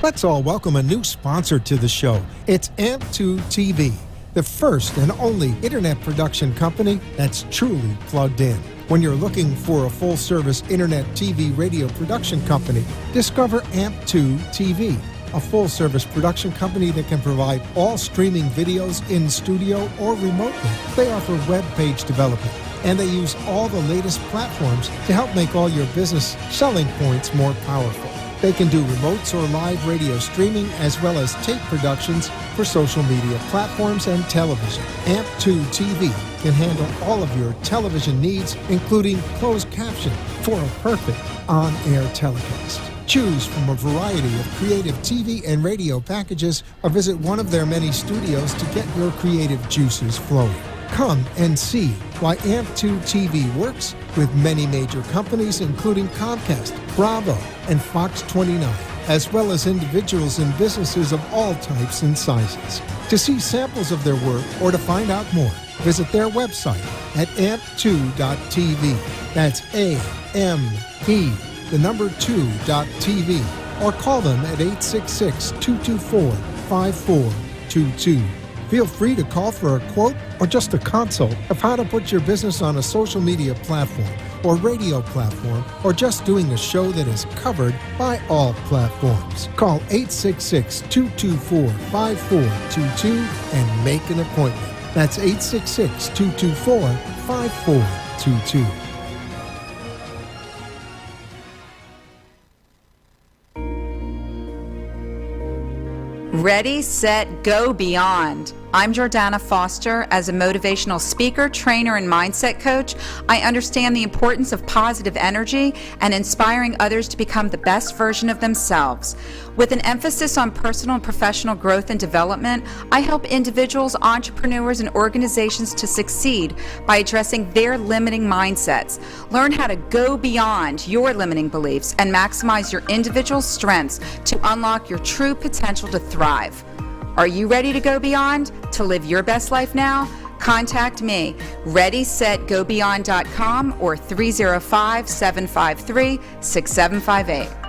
Let's all welcome a new sponsor to the show. It's AMP2 TV, the first and only internet production company that's truly plugged in. When you're looking for a full-service internet TV radio production company, discover AMP2 TV, a full-service production company that can provide all streaming videos in studio or remotely. They offer web page development, and they use all the latest platforms to help make all your business selling points more powerful. They can do remotes or live radio streaming as well as tape productions for social media platforms and television. AMP2 TV can handle all of your television needs, including closed caption for a perfect on-air telecast. Choose from a variety of creative TV and radio packages or visit one of their many studios to get your creative juices flowing. Come and see why AMP2 TV works with many major companies, including Comcast, Bravo, and Fox 29, as well as individuals and businesses of all types and sizes. To see samples of their work or to find out more, visit their website at amp2.tv. That's A-M-P, the number 2.tv, or call them at 866-224-5422. Feel free to call for a quote or just a consult of how to put your business on a social media platform or radio platform, or just doing a show that is covered by all platforms. Call 866-224-5422 and make an appointment. That's 866-224-5422. Ready, set, go beyond. I'm Jordana Foster. As a motivational speaker, trainer, and mindset coach, I understand the importance of positive energy and inspiring others to become the best version of themselves. With an emphasis on personal and professional growth and development, I help individuals, entrepreneurs, and organizations to succeed by addressing their limiting mindsets. Learn how to go beyond your limiting beliefs and maximize your individual strengths to unlock your true potential to thrive. Are you ready to go beyond, to live your best life now? Contact me, ReadySetGoBeyond.com or 305-753-6758.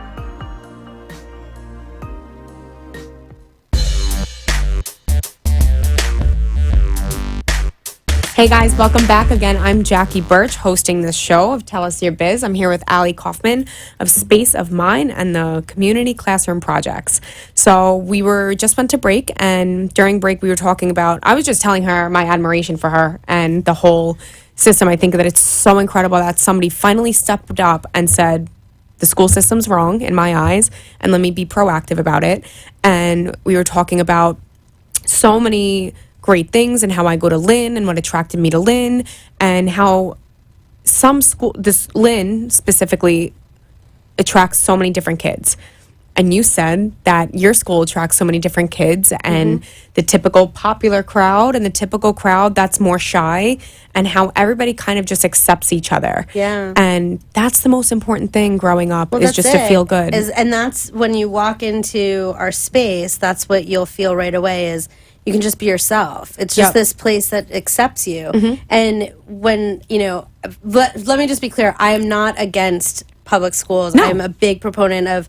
Hey guys, welcome back again. I'm Jackie Birch, hosting this show of Tell Us Your Biz. I'm here with Allie Kaufman of Space of Mind and the Community Classroom Projects. So we just went to break, and during break we were talking about, I was just telling her my admiration for her and the whole system. I think that it's so incredible that somebody finally stepped up and said, the school system's wrong in my eyes, and let me be proactive about it. And we were talking about so many great things and how I go to Lynn and what attracted me to Lynn, and how this Lynn specifically attracts so many different kids. And you said that your school attracts so many different kids and the typical popular crowd and the typical crowd that's more shy, and how everybody kind of just accepts each other. Yeah. And that's the most important thing growing up, is just to feel good. And that's when you walk into our space, that's what you'll feel right away is you can just be yourself. It's just this place that accepts you. And when, let me just be clear, I am not against public schools. No. I'm a big proponent of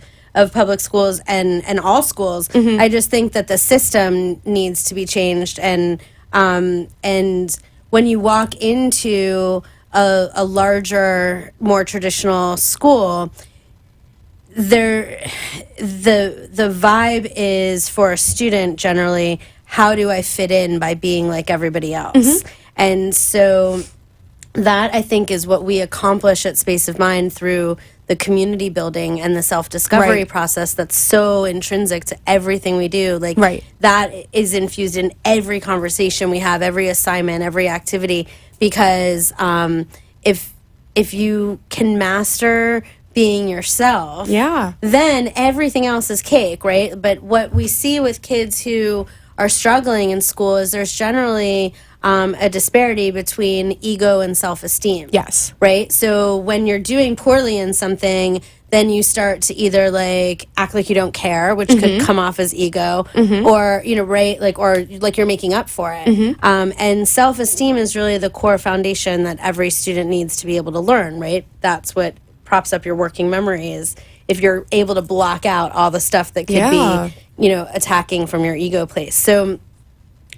public schools and all schools. I just think that the system needs to be changed. And when you walk into a larger, more traditional school, the vibe is, for a student generally, how do I fit in by being like everybody else? And so that, I think, is what we accomplish at Space of Mind through the community building and the self-discovery process that's so intrinsic to everything we do. That is infused in every conversation we have, every assignment, every activity, because if you can master being yourself, then everything else is cake, right? But what we see with kids who are struggling in school is there's generally a disparity between ego and self-esteem. Yes. Right? So when you're doing poorly in something, then you start to either act like you don't care, which could come off as ego, or or you're making up for it. And self-esteem is really the core foundation that every student needs to be able to learn. Right? That's what props up your working memory, is if you're able to block out all the stuff that could be, attacking from your ego place. So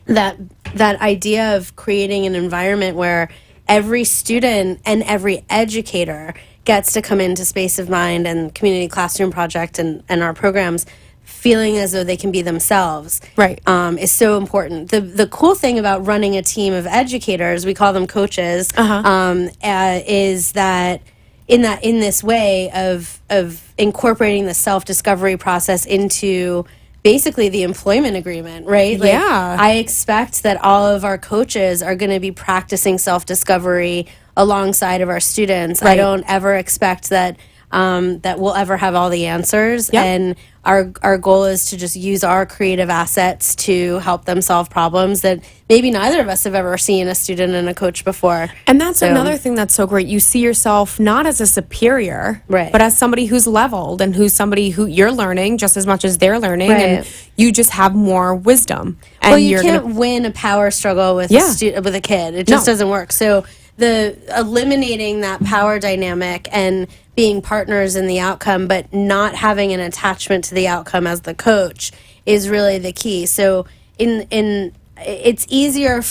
that idea of creating an environment where every student and every educator gets to come into Space of Mind and Community Classroom Project and our programs feeling as though they can be themselves, is so important. The cool thing about running a team of educators, we call them coaches, is that in this way of incorporating the self-discovery process into basically the employment agreement, right? I expect that all of our coaches are going to be practicing self-discovery alongside of our students. I don't ever expect that we'll ever have all the answers. And our goal is to just use our creative assets to help them solve problems that maybe neither of us have ever seen a student and a coach before. And that's another thing that's so great. You see yourself not as a superior, but as somebody who's leveled and who's somebody who you're learning just as much as they're learning, and you just have more wisdom. And you can't win a power struggle with with a kid. It just doesn't work. So the eliminating that power dynamic and being partners in the outcome, but not having an attachment to the outcome as the coach is really the key. So it's easier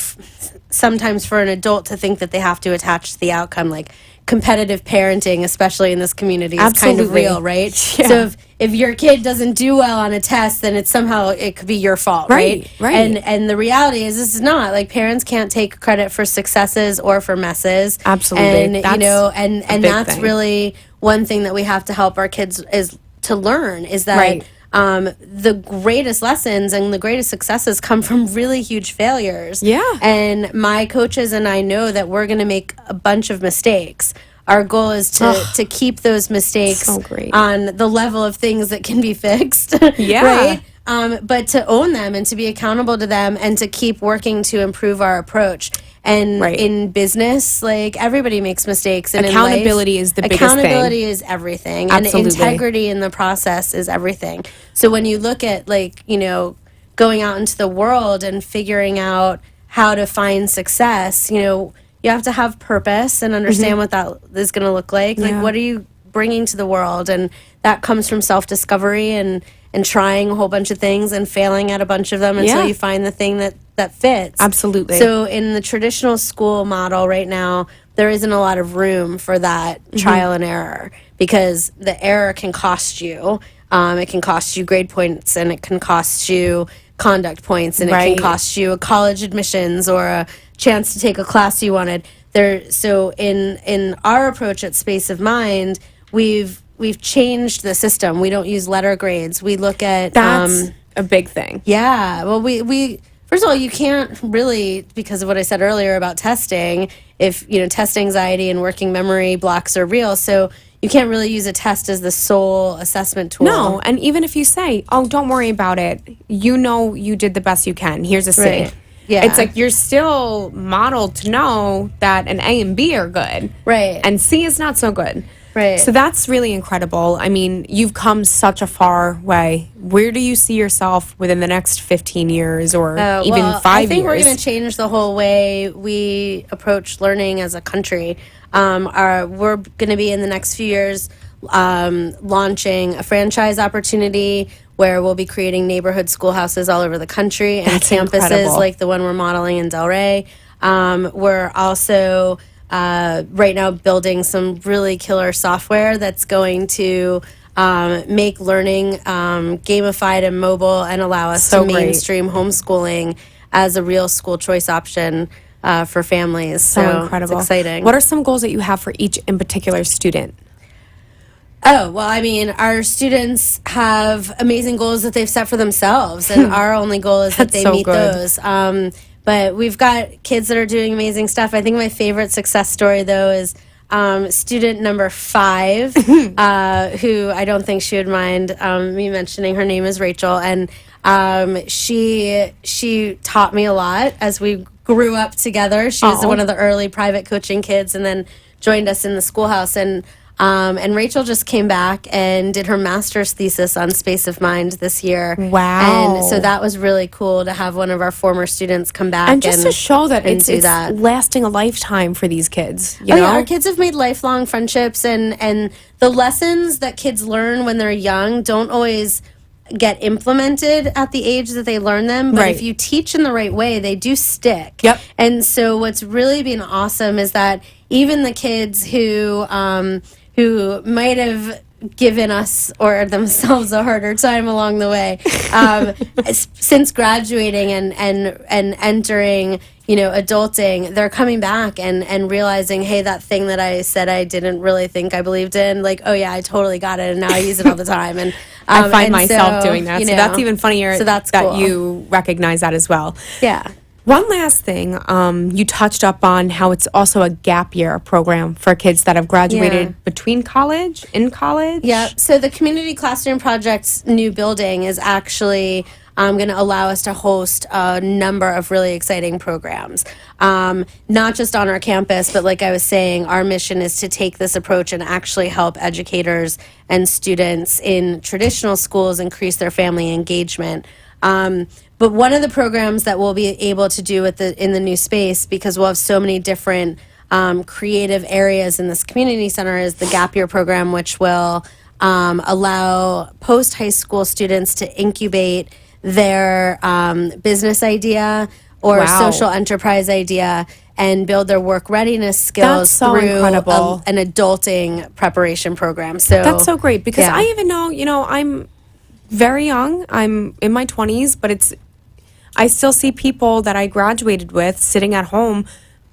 sometimes for an adult to think that they have to attach to the outcome, like competitive parenting, especially in this community, is kind of real, right? So if your kid doesn't do well on a test, then it could be your fault, right? And the reality is, this is not, parents can't take credit for successes or for messes. Absolutely. And that's thing. Really one thing that we have to help our kids is to learn, is that the greatest lessons and the greatest successes come from really huge failures. And my coaches and I know that we're going to make a bunch of mistakes. Our goal is to keep those mistakes on the level of things that can be fixed. Right? But to own them and to be accountable to them and to keep working to improve our approach. And in business, everybody makes mistakes. And accountability is the biggest thing. Accountability is everything. Absolutely. And integrity in the process is everything. So when you look at, going out into the world and figuring out how to find success, you have to have purpose and understand what that is going to look like. What are you bringing to the world? And that comes from self-discovery and trying a whole bunch of things and failing at a bunch of them until you find the thing that fits. Absolutely. So in the traditional school model right now, there isn't a lot of room for that trial and error, because the error can cost you. It can cost you grade points, and it can cost you conduct points, and it can cost you a college admissions or a chance to take a class you wanted. So in our approach at Space of Mind, we've changed the system. We don't use letter grades. We look at that's a big thing. Yeah. Well, we first of all, you can't really, because of what I said earlier about testing, if test anxiety and working memory blocks are real. So you can't really use a test as the sole assessment tool. No, and even if you say, "Oh, don't worry about it," you did the best you can. Here's a C. Right. Yeah. It's like you're still modeled to know that an A and B are good. Right. And C is not so good. Right. So that's really incredible. I mean, you've come such a far way. Where do you see yourself within the next 15 years or even 5 years? I think we're going to change the whole way we approach learning as a country. We're going to be in the next few years launching a franchise opportunity where we'll be creating neighborhood schoolhouses all over the country and That's campuses incredible. like the one we're modeling in Delray. We're also right now building some really killer software that's going to make learning gamified and mobile and allow us So to great. mainstream homeschooling as a real school choice option for families. So incredible. It's exciting. What are some goals that you have for each in particular student? Oh, well, I mean, our students have amazing goals that they've set for themselves, and our only goal is that That's they so meet good. those. But we've got kids that are doing amazing stuff. I think my favorite success story, though, is student number 5, who I don't think she would mind me mentioning. Her name is Rachel, and she taught me a lot as we grew up together. She was Aw. one of the early private coaching kids, and then joined us in the schoolhouse. And Rachel just came back and did her master's thesis on space of mind this year. Wow. And so that was really cool to have one of our former students come back And just to show that and it's do that. lasting a lifetime for these kids. You Oh, know? yeah, our kids have made lifelong friendships, and the lessons that kids learn when they're young don't always get implemented at the age that they learn them, but Right. if you teach in the right way, they do stick. Yep. And so what's really been awesome is that even the kids who might have given us or themselves a harder time along the way, since graduating and entering, adulting, they're coming back and realizing, hey, that thing that I said I didn't really think I believed in, like, oh yeah, I totally got it, and now I use it all the time. And I find and myself so, doing that. you So know, that's even funnier so that's that cool. you recognize that as well. Yeah. One last thing, you touched up on how it's also a gap year program for kids that have graduated Yeah. between college, in college. Yeah. So the Community Classroom Project's new building is actually going to allow us to host a number of really exciting programs. Not just on our campus, but like I was saying, our mission is to take this approach and actually help educators and students in traditional schools increase their family engagement. But one of the programs that we'll be able to do in the new space, because we'll have so many different creative areas in this community center, is the Gap Year program, which will allow post-high school students to incubate their business idea or Wow. social enterprise idea and build their work readiness skills That's so through incredible. an adulting preparation program. So That's so great because yeah. I even know, I'm very young. I'm in my 20s, but I still see people that I graduated with sitting at home.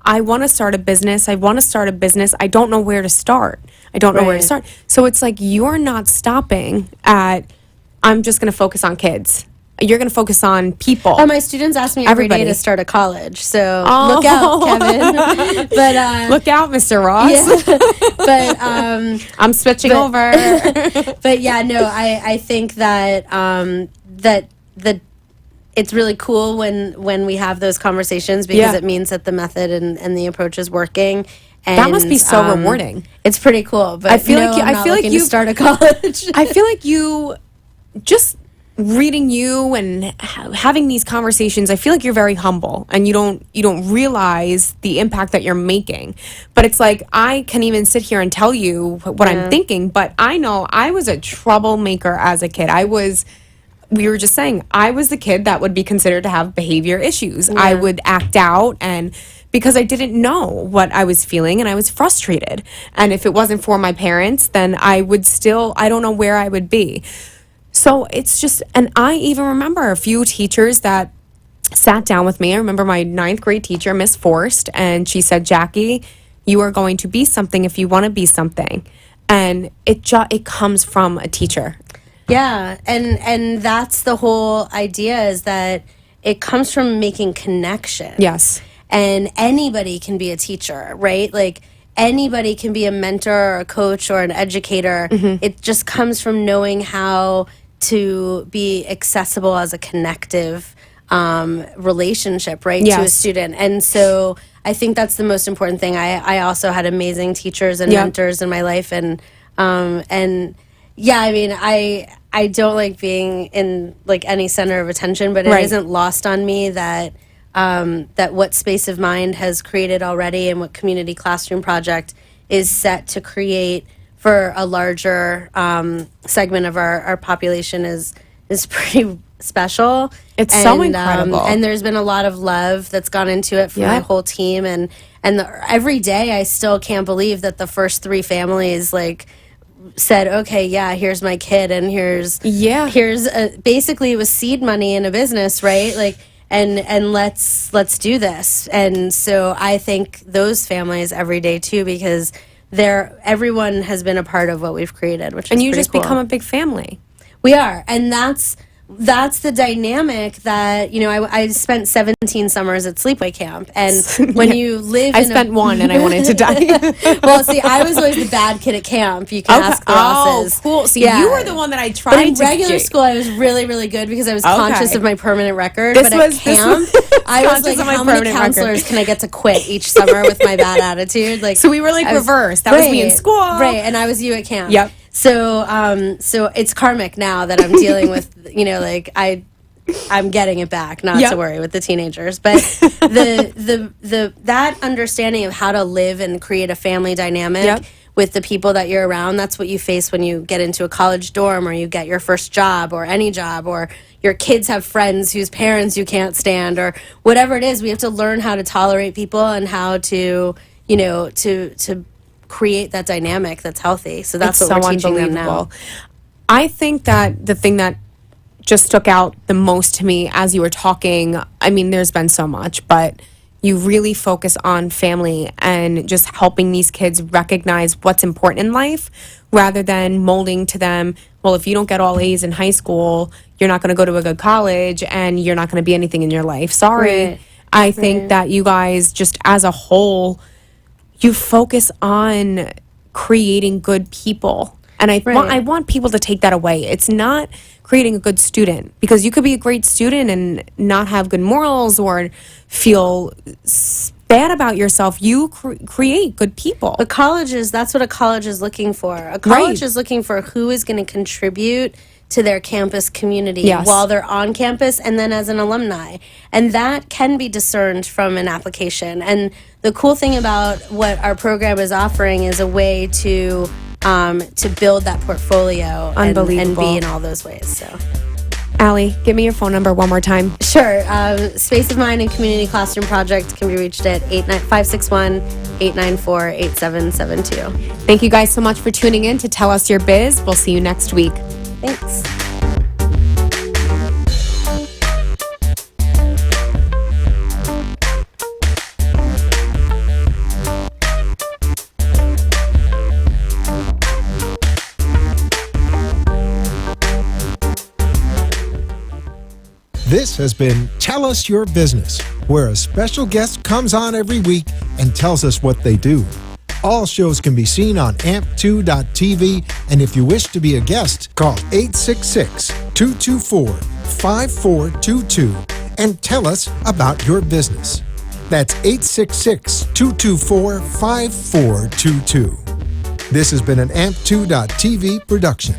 I want to start a business. I don't know where to start. Right. So it's like you're not stopping at, I'm just going to focus on kids. You're going to focus on people. Oh, my students ask me every day Everybody. to start a college, so Oh. look out, Kevin. But Look out, Mr. Ross. yeah, but I'm switching over. but yeah, no, I think that that it's really cool when we have those conversations because Yeah. it means that the method and the approach is working. And, That must be so rewarding. It's pretty cool. But I feel like no, you- I'm I not feel like looking to you- start a college. I feel like you just reading you and having these conversations, I feel like you're very humble and you don't realize the impact that you're making. But it's like I can even sit here and tell you what I'm thinking, but I know I was a troublemaker as a kid. We were just saying, I was the kid that would be considered to have behavior issues. I would act out and because I didn't know what I was feeling and I was frustrated. And if it wasn't for my parents, then I don't know where I would be. So it's just, and I even remember a few teachers that sat down with me. I remember my 9th grade teacher, Miss Forst, and she said, Jackie, you are going to be something if you want to be something. And it comes from a teacher. Yeah, and that's the whole idea is that it comes from making connection. Yes. And anybody can be a teacher, right? Like anybody can be a mentor or a coach or an educator. It just comes from knowing how to be accessible as a connective relationship, right, to a student. And so I think that's the most important thing. I also had amazing teachers and mentors in my life, and yeah, I mean, I don't like being in like any center of attention, but it isn't lost on me that that what Space of Mind has created already and what Community Classroom Project is set to create for a larger segment of our population is pretty special. It's so incredible. And there's been a lot of love that's gone into it from my whole team. And every day I still can't believe that the first 3 families like said, okay, here's my kid, and here's basically it was seed money in a business, right? Like, and let's do this. And so I thank those families every day too, because everyone has been a part of what we've created, which is and you pretty just cool. become a big family. We are, and that's the dynamic that, you know, I spent 17 summers at sleepaway camp, and when you live I spent one and I wanted to die. Well, see, I was always the bad kid at camp. You can ask the Rosses. Oh, cool. So you were the one that I tried but in to regular school, I was really, really good because I was conscious of my permanent record. This but was- at camp, I was like, how many counselors can I get to quit each summer with my bad attitude? Like, So we were like reversed. That was me in school. Right, and I was you at camp. Yep. So, so it's karmic now that I'm dealing with, you know, like I'm getting it back, not to worry with the teenagers. But that understanding of how to live and create a family dynamic with the people that you're around, that's what you face when you get into a college dorm or you get your first job or any job, or your kids have friends whose parents you can't stand, or whatever it is. We have to learn how to tolerate people and how to, you know, to create that dynamic that's healthy. So that's what we're teaching them now. I think that the thing that just stuck out the most to me as you were talking, I mean, there's been so much, but you really focus on family and just helping these kids recognize what's important in life rather than molding to them, well, if you don't get all A's in high school, you're not going to go to a good college and you're not going to be anything in your life. Sorry. Right. I think that you guys just as a whole, you focus on creating good people. And I want people to take that away. It's not creating a good student, because you could be a great student and not have good morals or feel bad about yourself. You create good people. But that's what a college is looking for. A college is looking for who is going to contribute to their campus community while they're on campus and then as an alumni. And that can be discerned from an application. And the cool thing about what our program is offering is a way to build that portfolio and be in all those ways. So, Allie, give me your phone number one more time. Sure. Space of Mind and Community Classroom Project can be reached at 561-894-8772. Thank you guys so much for tuning in to Tell Us Your Biz. We'll see you next week. Thanks. This has been Tell Us Your Business, where a special guest comes on every week and tells us what they do. All shows can be seen on amp2.tv, and if you wish to be a guest, call 866-224-5422 and tell us about your business. That's 866-224-5422. This has been an amp2.tv production.